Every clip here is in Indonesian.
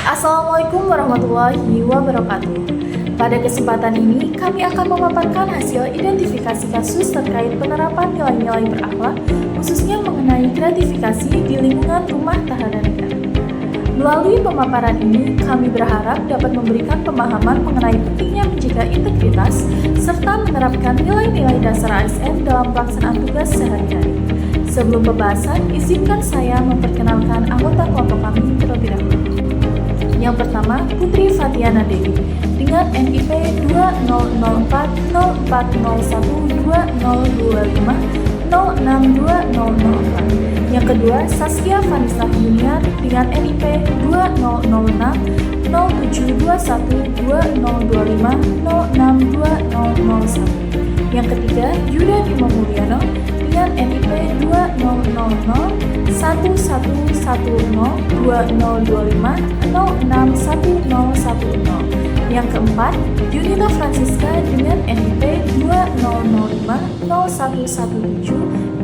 Assalamualaikum warahmatullahi wabarakatuh. Pada kesempatan ini, kami akan memaparkan hasil identifikasi kasus terkait penerapan nilai-nilai berakhlak, khususnya mengenai gratifikasi di lingkungan rumah tahanan negara. Melalui pemaparan ini, kami berharap dapat memberikan pemahaman mengenai pentingnya menjaga integritas serta menerapkan nilai-nilai dasar ASN dalam pelaksanaan tugas sehari-hari. Sebelum pembahasan, izinkan saya memperkenalkan anggota kelompok kami terlebih dahulu. Yang pertama, Putri Fatiana Dewi dengan NIP 2004042025 Yang kedua, Saskia Vanessa Junior dengan NIP 200607212025 Yang ketiga, Yuda Bima Mulyana dengan NIP 2000112025061010. Yang keempat, Yunita Francisca dengan NIP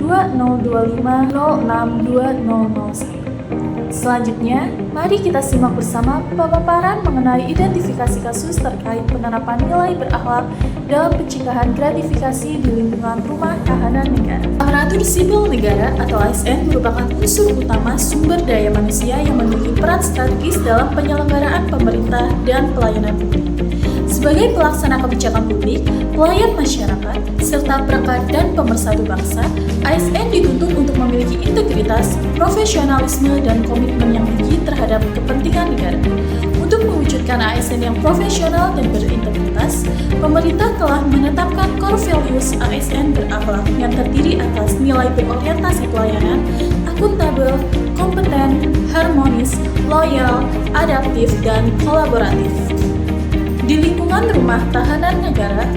2001172025062001. Selanjutnya, mari kita simak bersama pemaparan mengenai identifikasi kasus terkait penerapan nilai berakhlak dalam pencegahan gratifikasi di lingkungan rumah tahanan negara. Aparatur sipil negara atau ASN merupakan unsur utama sumber daya manusia yang memiliki peran strategis dalam penyelenggaraan pemerintah dan pelayanan publik. Sebagai pelaksana kebijakan publik, pelayan masyarakat, serta perangkat dan pemersatu bangsa, ASN dituntut untuk memiliki integritas, profesionalisme, dan komitmen yang tinggi terhadap kepentingan negara. Untuk mewujudkan ASN yang profesional dan berintegritas, pemerintah telah menetapkan core values ASN berakhlak yang terdiri atas nilai berorientasi pelayanan, akuntabel, kompeten, harmonis, loyal, adaptif, dan kolaboratif. Di lingkungan rumah tahanan negara,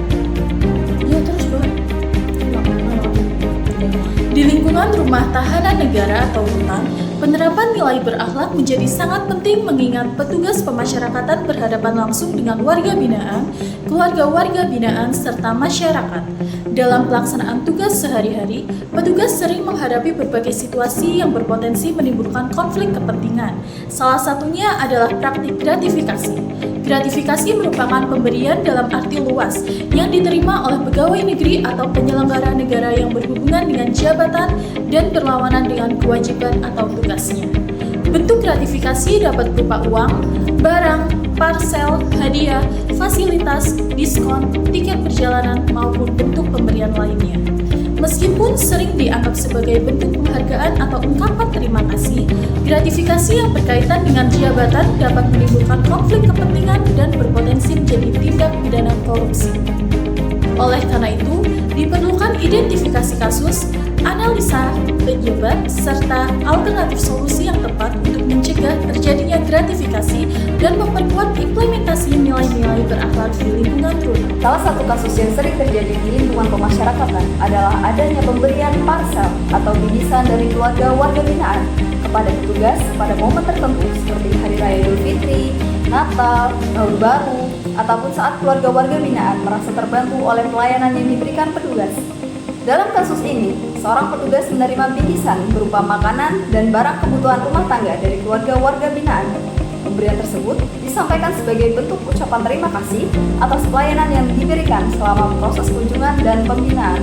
Di lingkungan rumah tahanan negara atau rutan, penerapan nilai berakhlak menjadi sangat penting mengingat petugas pemasyarakatan berhadapan langsung dengan warga binaan, keluarga warga binaan, serta masyarakat. Dalam pelaksanaan tugas sehari-hari, petugas sering menghadapi berbagai situasi yang berpotensi menimbulkan konflik kepentingan. Salah satunya adalah praktik gratifikasi. Gratifikasi merupakan pemberian dalam arti luas yang diterima oleh pegawai negeri atau penyelenggara negara yang berhubungan dengan jabatan dan berlawanan dengan kewajiban atau tugasnya. Bentuk gratifikasi dapat berupa uang, barang, parsel, hadiah, fasilitas, diskon, tiket perjalanan, maupun bentuk pemberian lainnya. Meskipun sering dianggap sebagai bentuk penghargaan atau ungkapan terima kasih, gratifikasi yang berkaitan dengan jabatan dapat menimbulkan konflik kepentingan dan berpotensi menjadi tindak pidana korupsi. Oleh karena itu, diperlukan identifikasi kasus, analisa penyebab, serta alternatif solusi yang tepat untuk mencegah terjadinya gratifikasi dan memperkuat implementasi nilai-nilai berakhlak di lingkungan rumah. Salah satu kasus yang sering terjadi di lingkungan pemasyarakatan adalah adanya pemberian parsel atau bingkisan dari keluarga warga binaan kepada petugas pada momen tertentu seperti Hari Raya Idul Fitri, Natal, Tahun Baru, ataupun saat keluarga warga binaan merasa terbantu oleh pelayanan yang diberikan petugas. Dalam kasus ini, seorang petugas menerima bingkisan berupa makanan dan barang kebutuhan rumah tangga dari keluarga warga binaan. Pemberian tersebut disampaikan sebagai bentuk ucapan terima kasih atas pelayanan yang diberikan selama proses kunjungan dan pembinaan.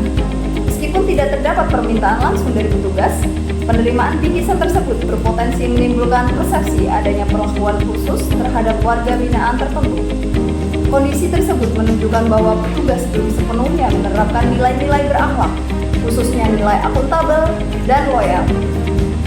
Meskipun tidak terdapat permintaan langsung dari petugas, penerimaan bingkisan tersebut berpotensi menimbulkan persepsi adanya perlakuan khusus terhadap warga binaan tertentu. Kondisi tersebut menunjukkan bahwa petugas belum sepenuhnya menerapkan nilai-nilai berakhlak, khususnya nilai akuntabel dan loyal,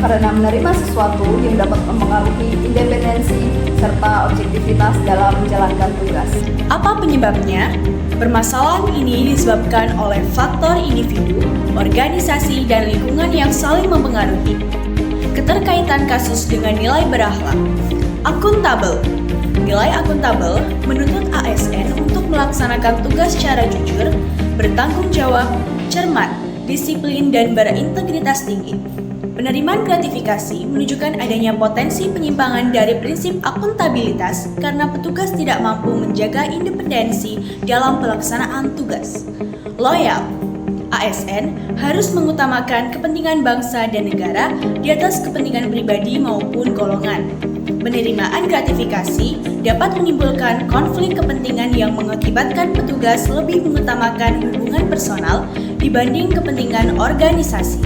karena menerima sesuatu yang dapat mempengaruhi independensi serta objektivitas dalam menjalankan tugas. Apa penyebabnya? Permasalahan ini disebabkan oleh faktor individu, organisasi, dan lingkungan yang saling mempengaruhi. Keterkaitan kasus dengan nilai berakhlak. Akuntabel. Nilai akuntabel menuntut ASN untuk melaksanakan tugas secara jujur, bertanggung jawab, cermat, disiplin, dan berintegritas tinggi. Penerimaan gratifikasi menunjukkan adanya potensi penyimpangan dari prinsip akuntabilitas karena petugas tidak mampu menjaga independensi dalam pelaksanaan tugas. Loyal. ASN harus mengutamakan kepentingan bangsa dan negara di atas kepentingan pribadi maupun golongan. Penerimaan gratifikasi dapat menimbulkan konflik kepentingan yang mengakibatkan petugas lebih mengutamakan hubungan personal dibanding kepentingan organisasi.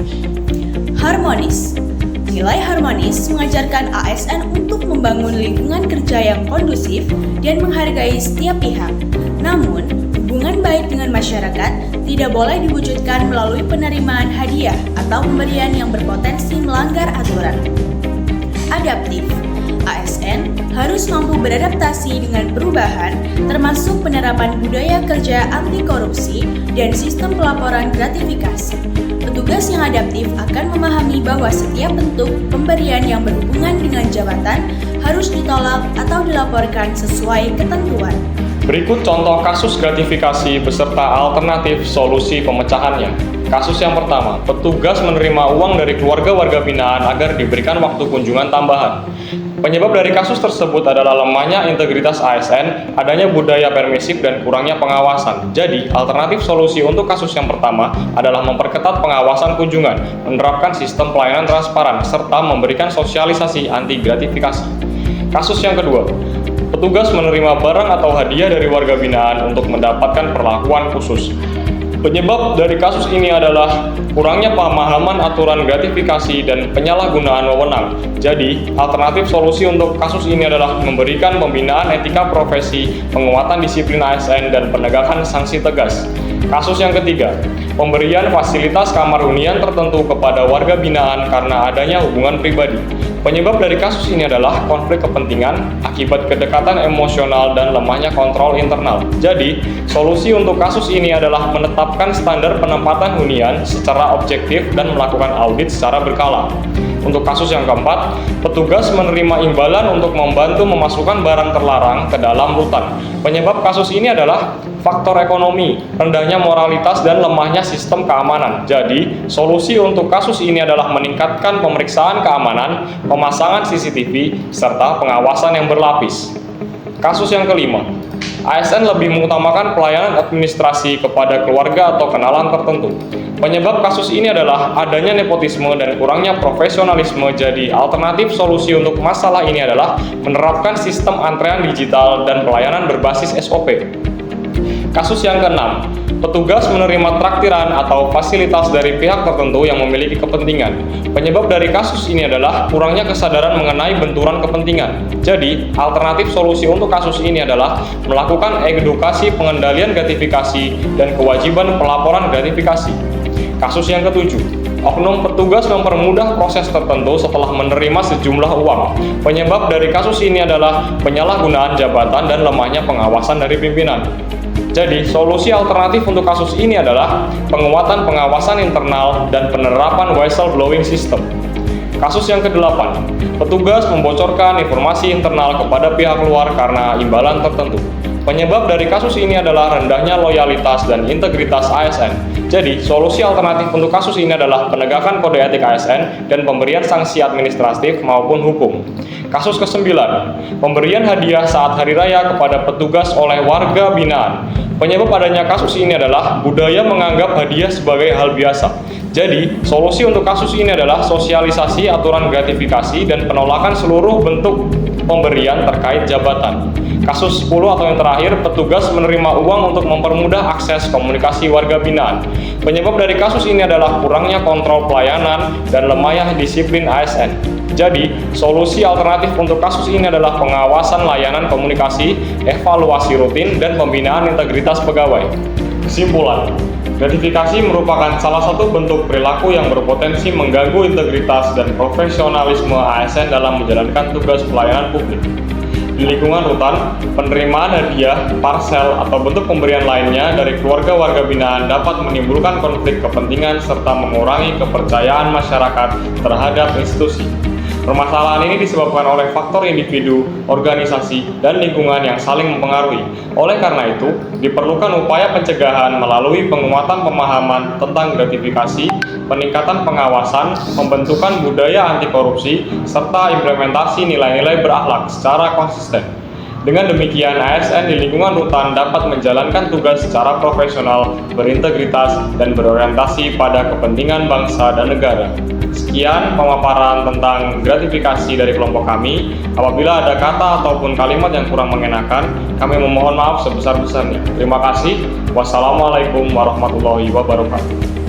Harmonis. Nilai harmonis mengajarkan ASN untuk membangun lingkungan kerja yang kondusif dan menghargai setiap pihak. Namun, hubungan baik dengan masyarakat tidak boleh diwujudkan melalui penerimaan hadiah atau pemberian yang berpotensi melanggar aturan. Adaptif. ASN harus mampu beradaptasi dengan perubahan, termasuk penerapan budaya kerja anti korupsi dan sistem pelaporan gratifikasi. Petugas yang adaptif akan memahami bahwa setiap bentuk pemberian yang berhubungan dengan jabatan harus ditolak atau dilaporkan sesuai ketentuan. Berikut contoh kasus gratifikasi beserta alternatif solusi pemecahannya. Kasus yang pertama, petugas menerima uang dari keluarga warga binaan agar diberikan waktu kunjungan tambahan. Penyebab dari kasus tersebut adalah lemahnya integritas ASN, adanya budaya permisif, dan kurangnya pengawasan. Jadi, alternatif solusi untuk kasus yang pertama adalah memperketat pengawasan kunjungan, menerapkan sistem pelayanan transparan, serta memberikan sosialisasi anti gratifikasi. Kasus yang kedua, petugas menerima barang atau hadiah dari warga binaan untuk mendapatkan perlakuan khusus. Penyebab dari kasus ini adalah kurangnya pemahaman aturan gratifikasi dan penyalahgunaan wewenang. Jadi, alternatif solusi untuk kasus ini adalah memberikan pembinaan etika profesi, penguatan disiplin ASN, dan penegakan sanksi tegas. Kasus yang ketiga, pemberian fasilitas kamar hunian tertentu kepada warga binaan karena adanya hubungan pribadi. Penyebab dari kasus ini adalah konflik kepentingan akibat kedekatan emosional dan lemahnya kontrol internal. Jadi, solusi untuk kasus ini adalah menetapkan standar penempatan hunian secara objektif dan melakukan audit secara berkala. Untuk kasus yang keempat, petugas menerima imbalan untuk membantu memasukkan barang terlarang ke dalam rutan. Penyebab kasus ini adalah faktor ekonomi, rendahnya moralitas, dan lemahnya sistem keamanan. Jadi, solusi untuk kasus ini adalah meningkatkan pemeriksaan keamanan, pemasangan CCTV, serta pengawasan yang berlapis. Kasus yang kelima, ASN lebih mengutamakan pelayanan administrasi kepada keluarga atau kenalan tertentu. Penyebab kasus ini adalah adanya nepotisme dan kurangnya profesionalisme. Jadi, alternatif solusi untuk masalah ini adalah menerapkan sistem antrean digital dan pelayanan berbasis SOP. Kasus yang keenam, petugas menerima traktiran atau fasilitas dari pihak tertentu yang memiliki kepentingan. Penyebab dari kasus ini adalah kurangnya kesadaran mengenai benturan kepentingan. Jadi, alternatif solusi untuk kasus ini adalah melakukan edukasi pengendalian gratifikasi dan kewajiban pelaporan gratifikasi. Kasus yang ketujuh, oknum petugas mempermudah proses tertentu setelah menerima sejumlah uang. Penyebab dari kasus ini adalah penyalahgunaan jabatan dan lemahnya pengawasan dari pimpinan. Jadi, solusi alternatif untuk kasus ini adalah penguatan pengawasan internal dan penerapan whistleblowing system. Kasus yang ke-8, petugas membocorkan informasi internal kepada pihak luar karena imbalan tertentu. Penyebab dari kasus ini adalah rendahnya loyalitas dan integritas ASN. Jadi, solusi alternatif untuk kasus ini adalah penegakan kode etik ASN dan pemberian sanksi administratif maupun hukum. Kasus ke-9, pemberian hadiah saat hari raya kepada petugas oleh warga binaan. Penyebab adanya kasus ini adalah budaya menganggap hadiah sebagai hal biasa. Jadi, solusi untuk kasus ini adalah sosialisasi aturan gratifikasi dan penolakan seluruh bentuk pemberian terkait jabatan. Kasus 10 atau yang terakhir, petugas menerima uang untuk mempermudah akses komunikasi warga binaan. Penyebab dari kasus ini adalah kurangnya kontrol pelayanan dan lemahnya disiplin ASN. Jadi, solusi alternatif untuk kasus ini adalah pengawasan layanan komunikasi, evaluasi rutin, dan pembinaan integritas pegawai. Kesimpulan, gratifikasi merupakan salah satu bentuk perilaku yang berpotensi mengganggu integritas dan profesionalisme ASN dalam menjalankan tugas pelayanan publik. Di lingkungan rutan, penerimaan hadiah, parsel, atau bentuk pemberian lainnya dari keluarga warga binaan dapat menimbulkan konflik kepentingan serta mengurangi kepercayaan masyarakat terhadap institusi. Permasalahan ini disebabkan oleh faktor individu, organisasi, dan lingkungan yang saling mempengaruhi. Oleh karena itu, diperlukan upaya pencegahan melalui penguatan pemahaman tentang gratifikasi, peningkatan pengawasan, pembentukan budaya anti korupsi, serta implementasi nilai-nilai berakhlak secara konsisten. Dengan demikian, ASN di lingkungan rutan dapat menjalankan tugas secara profesional, berintegritas, dan berorientasi pada kepentingan bangsa dan negara. Sekian pemaparan tentang gratifikasi dari kelompok kami. Apabila ada kata ataupun kalimat yang kurang mengenakan, kami memohon maaf sebesar-besarnya. Terima kasih. Wassalamualaikum warahmatullahi wabarakatuh.